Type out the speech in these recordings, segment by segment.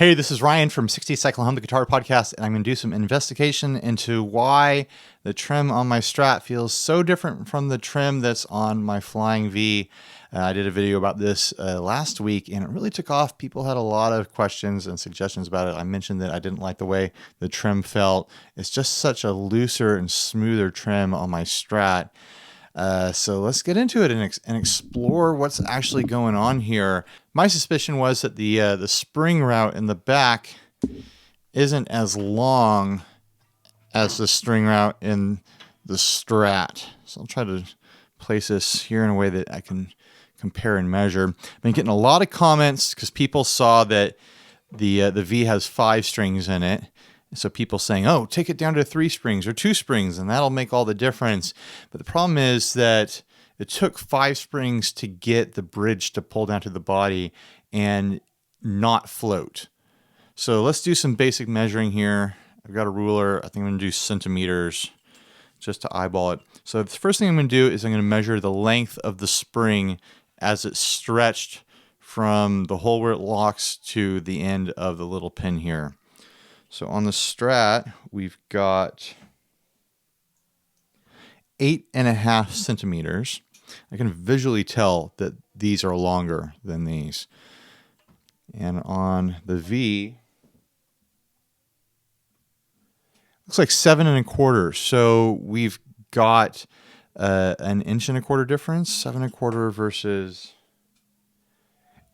Hey, this is Ryan from 60 Cycle Home, the Guitar Podcast, and I'm going to do some investigation into why the trim on my Strat feels so different from the trim that's on my Flying V. I did a video about this last week, and it really took off. People had a lot of questions and suggestions about it. I mentioned that I didn't like the way the trim felt. It's just such a looser and smoother trim on my Strat. So let's get into it and explore what's actually going on here. My suspicion was that the spring route in the back isn't as long as the string route in the Strat. So I'll try to place this here in a way that I can compare and measure. I've been getting a lot of comments because people saw that the V has 5 strings in it. So people saying, oh, take it down to 3 strings or 2 strings, and that'll make all the difference. But the problem is that it took 5 springs to get the bridge to pull down to the body and not float. So let's do some basic measuring here. I've got a ruler. I think I'm going to do centimeters just to eyeball it. So the first thing I'm going to do is I'm going to measure the length of the spring as it's stretched from the hole where it locks to the end of the little pin here. So on the Strat, we've got 8.5 centimeters. I can visually tell that these are longer than these. And on the V, looks like 7.25. So we've got an 1.25 inch difference, 7.25 versus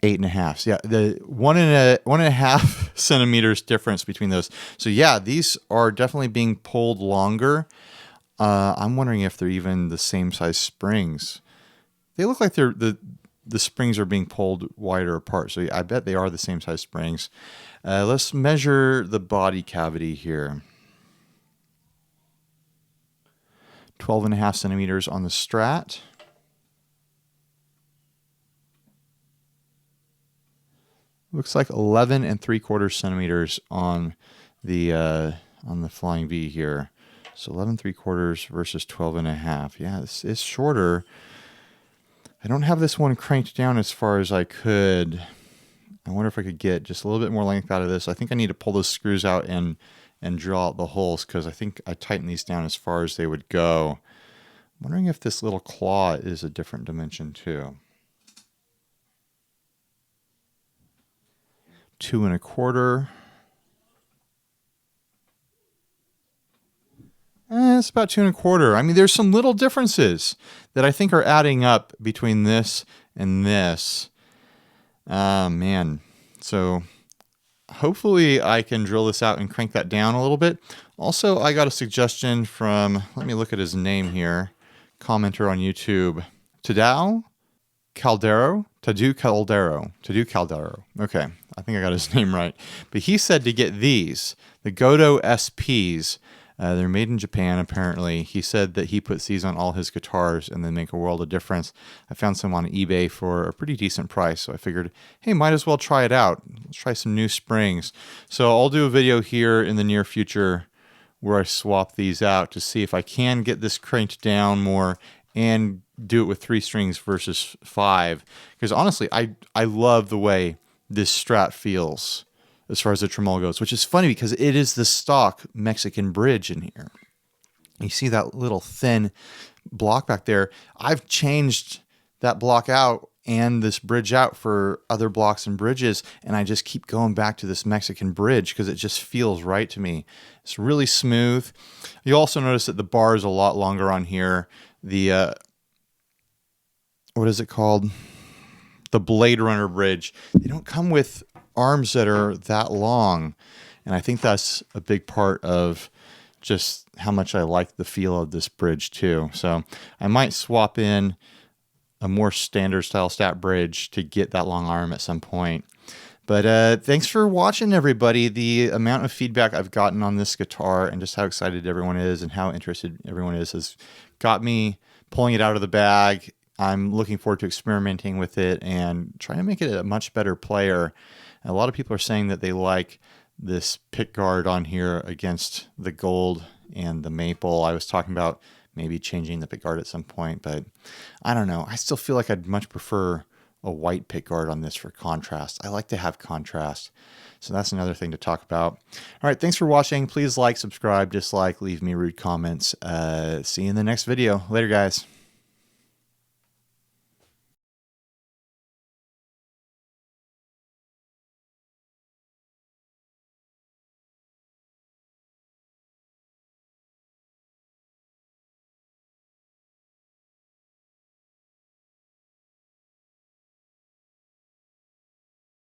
8.5. So yeah, the 1.5 centimeters difference between those. So yeah, these are definitely being pulled longer. I'm wondering if they're even the same size springs. They look like the springs are being pulled wider apart. So yeah, I bet they are the same size springs. Let's measure the body cavity here. 12.5 centimeters on the Strat. Looks like 11.75 centimeters on the Flying V here. So 11.75 versus 12.5. Yeah, it's shorter. I don't have this one cranked down as far as I could. I wonder if I could get just a little bit more length out of this. I think I need to pull those screws out and drill out the holes because I think I tightened these down as far as they would go. I'm wondering if this little claw is a different dimension too. 2.25. It's about 2.25. I mean, there's some little differences that I think are adding up between this and this. Man. So hopefully I can drill this out and crank that down a little bit. Also, I got a suggestion from, let me look at his name here, commenter on YouTube, Tadeu Caldero. Okay, I think I got his name right. But he said to get these, the Godo SPs. They're made in Japan, apparently. He said that he puts these on all his guitars and they make a world of difference. I found some on eBay for a pretty decent price, so I figured, hey, might as well try it out. Let's try some new springs. So I'll do a video here in the near future where I swap these out to see if I can get this cranked down more and do it with 3 strings versus 5. Because honestly, I love the way this Strat feels as far as the tremolo goes, which is funny because it is the stock Mexican bridge in here. You see that little thin block back there. I've changed that block out and this bridge out for other blocks and bridges, and I just keep going back to this Mexican bridge because it just feels right to me. It's really smooth. You also notice that the bar is a lot longer on here. The what is it called? The Blade Runner bridge. They don't come with arms that are that long, and I think that's a big part of just how much I like the feel of this bridge too. So I might swap in a more standard style Strat bridge to get that long arm at some point. But thanks for watching, everybody. The amount of feedback I've gotten on this guitar and just how excited everyone is and how interested everyone is has got me pulling it out of the bag. I'm looking forward to experimenting with it and trying to make it a much better player. A lot of people are saying that they like this pick guard on here against the gold and the maple. I was talking about maybe changing the pick guard at some point, but I don't know. I still feel like I'd much prefer a white pickguard on this for contrast. I like to have contrast. So that's another thing to talk about. All right, thanks for watching. Please like, subscribe, dislike, leave me rude comments. See you in the next video. Later, guys.